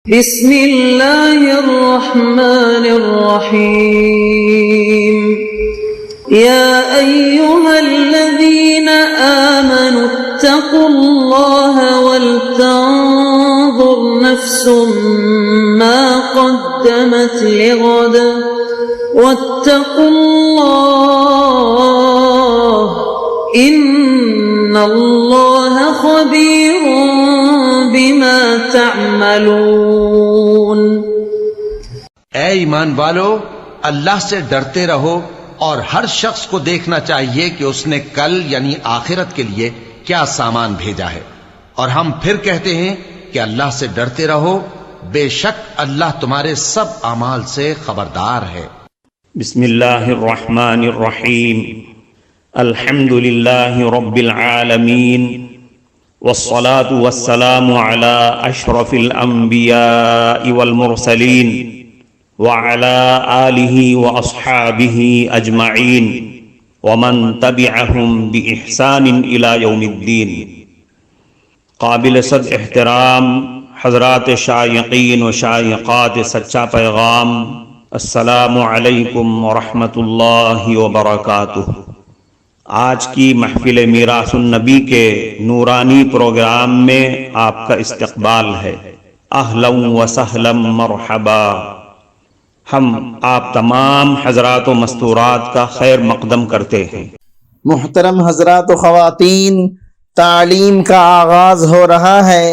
بسم اللہ الرحمن الرحیم یا ایہا الذین آمنوا اتقوا اللہ ولتنظر نفس ما قدمت لغد واتقوا اللہ ان اللہ خبیر بما تعملون۔ اے ایمان والو، اللہ سے ڈرتے رہو اور ہر شخص کو دیکھنا چاہیے کہ اس نے کل یعنی آخرت کے لیے کیا سامان بھیجا ہے، اور ہم پھر کہتے ہیں کہ اللہ سے ڈرتے رہو، بے شک اللہ تمہارے سب اعمال سے خبردار ہے۔ بسم اللہ الرحمن الرحیم، الحمد للہ رب العالمین، والصلاة والسلام على اشرف الانبیاء والمرسلین وعلى آلہ واصحابہ اجمعین ومن تبعہم بإحسان الى یوم الدین۔ قابل صد احترام حضرات شائقین و شائقات سچا پیغام، السلام علیکم ورحمۃ اللہ وبرکاتہ۔ آج کی محفل میراث النبی کے نورانی پروگرام میں آپ کا استقبال ہے۔ اہلا و سہلا مرحبا۔ ہم آپ تمام حضرات و مستورات کا خیر مقدم کرتے ہیں۔ محترم حضرات و خواتین، تعلیم کا آغاز ہو رہا ہے۔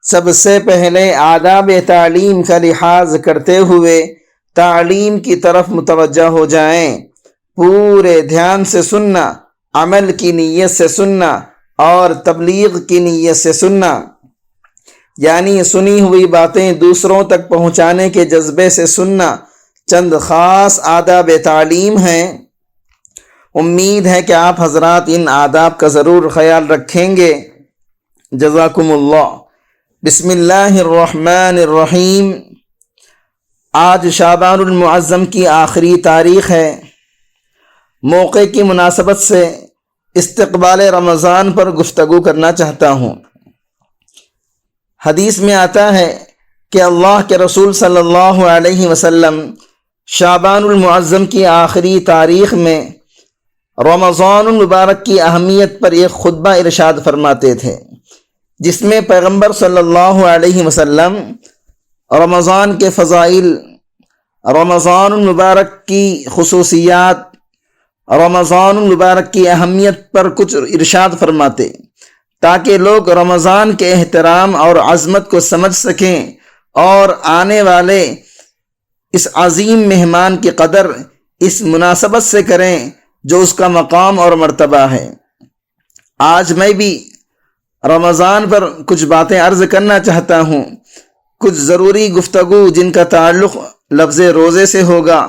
سب سے پہلے آداب تعلیم کا لحاظ کرتے ہوئے تعلیم کی طرف متوجہ ہو جائیں۔ پورے دھیان سے سننا، عمل کی نیت سے سننا اور تبلیغ کی نیت سے سننا، یعنی سنی ہوئی باتیں دوسروں تک پہنچانے کے جذبے سے سننا چند خاص آداب تعلیم ہیں۔ امید ہے کہ آپ حضرات ان آداب کا ضرور خیال رکھیں گے۔ جزاکم اللہ۔ بسم اللہ الرحمن الرحیم۔ آج شعبان المعظم کی آخری تاریخ ہے۔ موقع کی مناسبت سے استقبال رمضان پر گفتگو کرنا چاہتا ہوں۔ حدیث میں آتا ہے کہ اللہ کے رسول صلی اللہ علیہ وسلم شعبان المعظم کی آخری تاریخ میں رمضان المبارک کی اہمیت پر ایک خطبہ ارشاد فرماتے تھے، جس میں پیغمبر صلی اللہ علیہ وسلم رمضان کے فضائل، رمضان المبارک کی خصوصیات، رمضان المبارک کی اہمیت پر کچھ ارشاد فرماتے تاکہ لوگ رمضان کے احترام اور عظمت کو سمجھ سکیں اور آنے والے اس عظیم مہمان کی قدر اس مناسبت سے کریں جو اس کا مقام اور مرتبہ ہے۔ آج میں بھی رمضان پر کچھ باتیں عرض کرنا چاہتا ہوں، کچھ ضروری گفتگو جن کا تعلق لفظ روزے سے ہوگا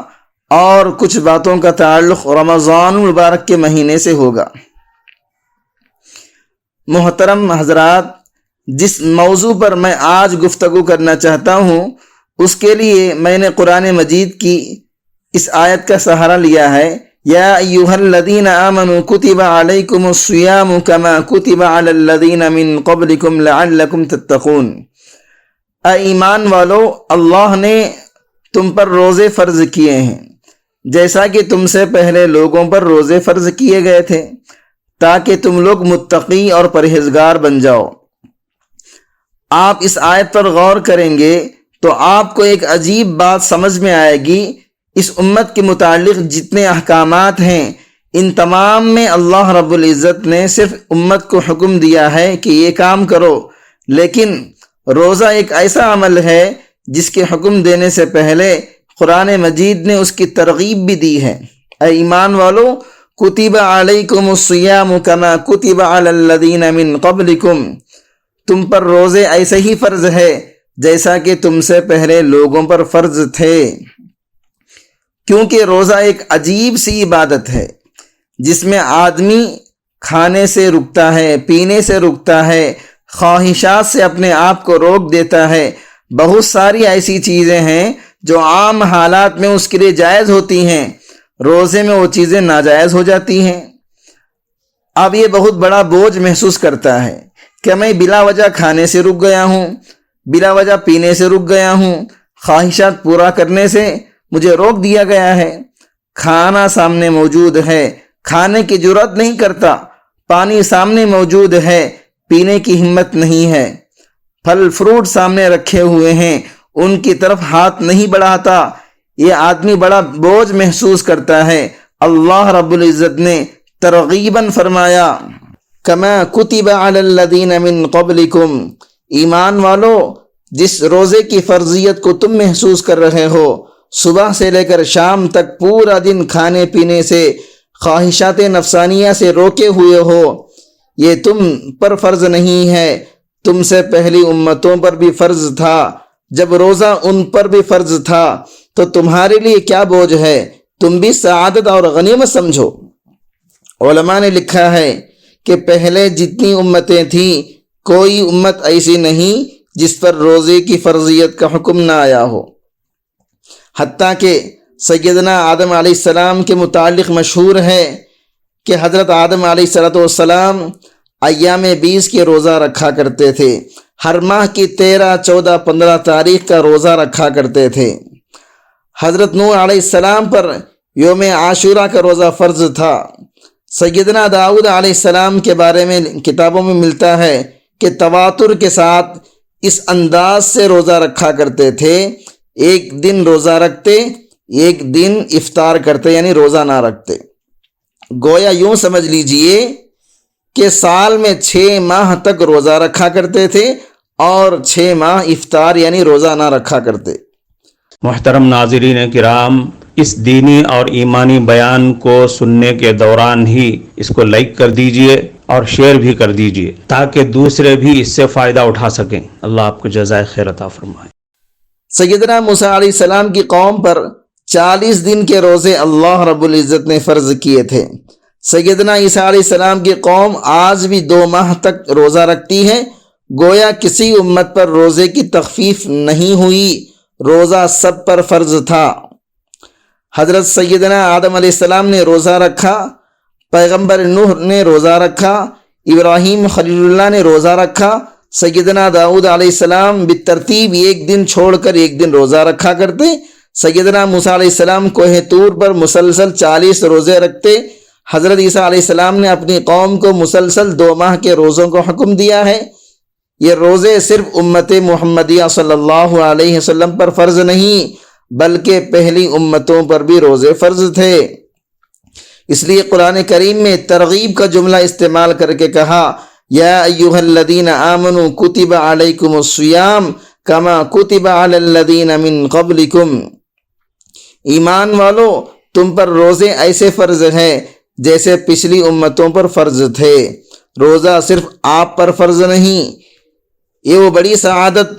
اور کچھ باتوں کا تعلق رمضان المبارک کے مہینے سے ہوگا۔ محترم حضرات، جس موضوع پر میں آج گفتگو کرنا چاہتا ہوں اس کے لیے میں نے قرآن مجید کی اس آیت کا سہارا لیا ہے، یا ایھا الذین آمنوا کتب علیکم الصیام کما کتب علی الذین من قبلکم لعلکم تتقون۔ اے ایمان والو، اللہ نے تم پر روزے فرض کیے ہیں جیسا کہ تم سے پہلے لوگوں پر روزے فرض کیے گئے تھے تاکہ تم لوگ متقی اور پرہیزگار بن جاؤ۔ آپ اس آیت پر غور کریں گے تو آپ کو ایک عجیب بات سمجھ میں آئے گی۔ اس امت کے متعلق جتنے احکامات ہیں ان تمام میں اللہ رب العزت نے صرف امت کو حکم دیا ہے کہ یہ کام کرو، لیکن روزہ ایک ایسا عمل ہے جس کے حکم دینے سے پہلے قرآن مجید نے اس کی ترغیب بھی دی ہے۔ اے ایمان والو، کتب علیکم الصیام کما کتب علی الذین من قبلکم، تم پر روزے ایسے ہی فرض ہے جیسا کہ تم سے پہلے لوگوں پر فرض تھے، کیونکہ روزہ ایک عجیب سی عبادت ہے جس میں آدمی کھانے سے رکتا ہے، پینے سے رکتا ہے، خواہشات سے اپنے آپ کو روک دیتا ہے۔ بہت ساری ایسی چیزیں ہیں جو عام حالات میں اس کے لیے جائز ہوتی ہیں، روزے میں وہ چیزیں ناجائز ہو جاتی ہیں۔ اب یہ بہت بڑا بوجھ محسوس کرتا ہے کہ میں بلا وجہ کھانے سے رک گیا ہوں، بلا وجہ پینے سے رک گیا ہوں، خواہشات پورا کرنے سے مجھے روک دیا گیا ہے، کھانا سامنے موجود ہے، کھانے کی جرات نہیں کرتا، پانی سامنے موجود ہے، پینے کی ہمت نہیں ہے، پھل فروٹ سامنے رکھے ہوئے ہیں، ان کی طرف ہاتھ نہیں بڑھاتا، یہ آدمی بڑا بوجھ محسوس کرتا ہے۔ اللہ رب العزت نے ترغیباً فرمایا، کما کتب علی الذین من قبلکم، ایمان والو جس روزے کی فرضیت کو تم محسوس کر رہے ہو، صبح سے لے کر شام تک پورا دن کھانے پینے سے، خواہشات نفسانیہ سے روکے ہوئے ہو، یہ تم پر فرض نہیں ہے، تم سے پہلی امتوں پر بھی فرض تھا، جب روزہ ان پر بھی فرض تھا تو تمہارے لیے کیا بوجھ ہے، تم بھی سعادت اور غنیمت سمجھو۔ علماء نے لکھا ہے کہ پہلے جتنی امتیں تھیں کوئی امت ایسی نہیں جس پر روزے کی فرضیت کا حکم نہ آیا ہو، حتیٰ کہ سیدنا آدم علیہ السلام کے متعلق مشہور ہے کہ حضرت آدم علیہ السلام ایام 20 کے روزہ رکھا کرتے تھے، ہر ماہ کی 13، 14، 15 تاریخ کا روزہ رکھا کرتے تھے۔ حضرت نوح علیہ السلام پر یوم عاشورہ کا روزہ فرض تھا۔ سیدنا داؤد علیہ السلام کے بارے میں کتابوں میں ملتا ہے کہ تواتر کے ساتھ اس انداز سے روزہ رکھا کرتے تھے، ایک دن روزہ رکھتے، ایک دن افطار کرتے، یعنی روزہ نہ رکھتے۔ گویا یوں سمجھ لیجئے کہ سال میں 6 ماہ تک روزہ رکھا کرتے تھے اور 6 ماہ افطار یعنی روزہ نہ رکھا کرتے۔ محترم ناظرین کرام، اس دینی اور ایمانی بیان کو سننے کے دوران ہی اس کو لائک کر دیجئے اور شیئر بھی کر دیجئے تاکہ دوسرے بھی اس سے فائدہ اٹھا سکیں۔ اللہ آپ کو جزائے خیر عطا فرمائے۔ سیدنا موسیٰ علیہ السلام کی قوم پر 40 دن کے روزے اللہ رب العزت نے فرض کیے تھے۔ سیدنا عیسیٰ علیہ السلام کی قوم آج بھی 2 ماہ تک روزہ رکھتی ہے، گویا کسی امت پر روزے کی تخفیف نہیں ہوئی، روزہ سب پر فرض تھا۔ حضرت سیدنا آدم علیہ السلام نے روزہ رکھا، پیغمبر نوح نے روزہ رکھا، ابراہیم خلیل اللہ نے روزہ رکھا، سیدنا داؤد علیہ السلام بالترتیب ایک دن چھوڑ کر ایک دن روزہ رکھا کرتے، سیدنا موسیٰ علیہ السلام کوہ طور پر مسلسل 40 روزے رکھتے، حضرت عیسیٰ علیہ السلام نے اپنی قوم کو مسلسل 2 ماہ کے روزوں کو حکم دیا ہے۔ یہ روزے صرف امت محمدیہ صلی اللہ علیہ وسلم پر فرض نہیں بلکہ پہلی امتوں پر بھی روزے فرض تھے۔ اس لیے قرآن کریم میں ترغیب کا جملہ استعمال کر کے کہا، یا ایھا الذین آمنوا کتب علیکم الصیام کما کتب علی الذین من قبلکم، ایمان والو تم پر روزے ایسے فرض ہیں جیسے پچھلی امتوں پر فرض تھے۔ روزہ صرف آپ پر فرض نہیں، یہ وہ بڑی سعادت،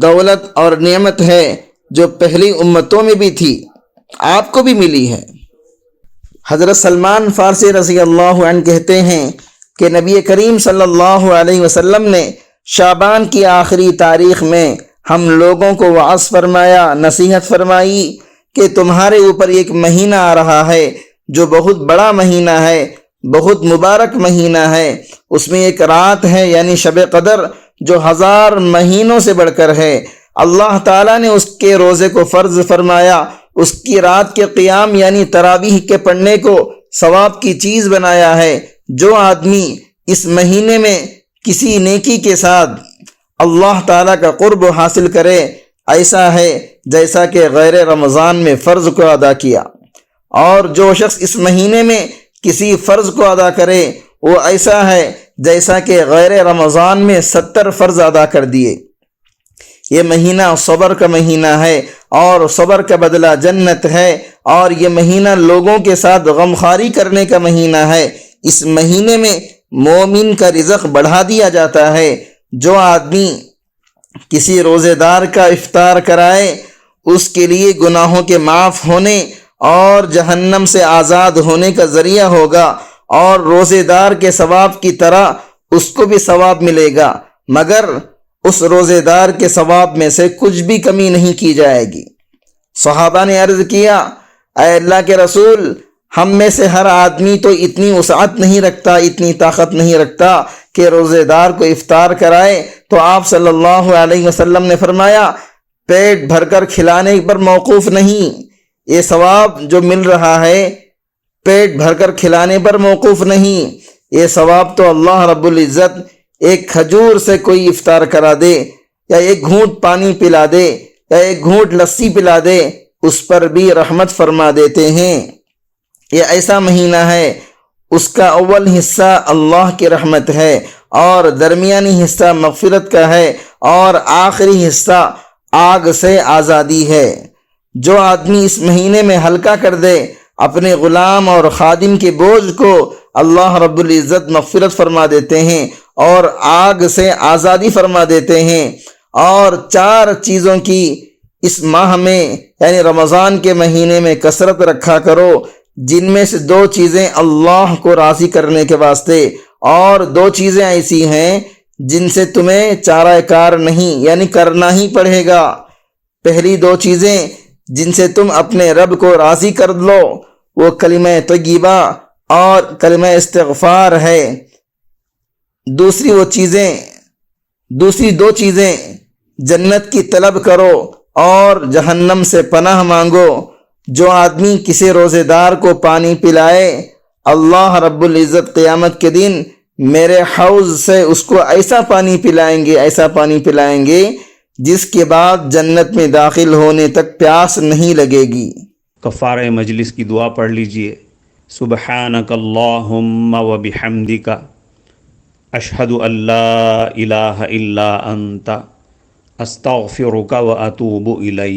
دولت اور نعمت ہے جو پہلی امتوں میں بھی تھی، آپ کو بھی ملی ہے۔ حضرت سلمان فارسی رضی اللہ عنہ کہتے ہیں کہ نبی کریم صلی اللہ علیہ وسلم نے شعبان کی آخری تاریخ میں ہم لوگوں کو وعظ فرمایا، نصیحت فرمائی کہ تمہارے اوپر ایک مہینہ آ رہا ہے جو بہت بڑا مہینہ ہے، بہت مبارک مہینہ ہے، اس میں ایک رات ہے یعنی شب قدر جو 1000 مہینوں سے بڑھ کر ہے، اللہ تعالیٰ نے اس کے روزے کو فرض فرمایا، اس کی رات کے قیام یعنی تراویح کے پڑھنے کو ثواب کی چیز بنایا ہے۔ جو آدمی اس مہینے میں کسی نیکی کے ساتھ اللہ تعالیٰ کا قرب حاصل کرے، ایسا ہے جیسا کہ غیر رمضان میں فرض کو ادا کیا، اور جو شخص اس مہینے میں کسی فرض کو ادا کرے وہ ایسا ہے جیسا کہ غیر رمضان میں 70 فرض ادا کر دیے۔ یہ مہینہ صبر کا مہینہ ہے اور صبر کا بدلہ جنت ہے، اور یہ مہینہ لوگوں کے ساتھ غمخواری کرنے کا مہینہ ہے۔ اس مہینے میں مومن کا رزق بڑھا دیا جاتا ہے۔ جو آدمی کسی روزے دار کا افطار کرائے اس کے لیے گناہوں کے معاف ہونے اور جہنم سے آزاد ہونے کا ذریعہ ہوگا، اور روزے دار کے ثواب کی طرح اس کو بھی ثواب ملے گا، مگر اس روزے دار کے ثواب میں سے کچھ بھی کمی نہیں کی جائے گی۔ صحابہ نے عرض کیا، اے اللہ کے رسول، ہم میں سے ہر آدمی تو اتنی وسعت نہیں رکھتا، اتنی طاقت نہیں رکھتا کہ روزے دار کو افطار کرائے۔ تو آپ صلی اللہ علیہ وسلم نے فرمایا پیٹ بھر کر کھلانے پر موقوف نہیں، یہ ثواب جو مل رہا ہے پیٹ بھر کر کھلانے پر موقوف نہیں، یہ ثواب تو اللہ رب العزت ایک کھجور سے کوئی افطار کرا دے یا ایک گھونٹ پانی پلا دے یا ایک گھونٹ لسی پلا دے، اس پر بھی رحمت فرما دیتے ہیں۔ یہ ایسا مہینہ ہے اس کا اول حصہ اللہ کی رحمت ہے اور درمیانی حصہ مغفرت کا ہے اور آخری حصہ آگ سے آزادی ہے۔ جو آدمی اس مہینے میں ہلکا کر دے اپنے غلام اور خادم کے بوجھ کو، اللہ رب العزت مغفرت فرما دیتے ہیں اور آگ سے آزادی فرما دیتے ہیں۔ اور 4 چیزوں کی اس ماہ میں یعنی رمضان کے مہینے میں کثرت رکھا کرو، جن میں سے 2 چیزیں اللہ کو راضی کرنے کے واسطے اور 2 چیزیں ایسی ہیں جن سے تمہیں چارہ کار نہیں یعنی کرنا ہی پڑے گا۔ پہلی 2 چیزیں جن سے تم اپنے رب کو راضی کر لو وہ کلمہ طیبہ اور کلمہ استغفار ہے۔ دوسری 2 چیزیں جنت کی طلب کرو اور جہنم سے پناہ مانگو۔ جو آدمی کسی روزے دار کو پانی پلائے اللہ رب العزت قیامت کے دن میرے حوض سے اس کو ایسا پانی پلائیں گے جس کے بعد جنت میں داخل ہونے تک پیاس نہیں لگے گی۔ کفارہ مجلس کی دعا پڑھ لیجئے۔ سبحانک اللہم و بحمدک اشہد ان لا الہ الا انت استغفرک و اتوب الیک۔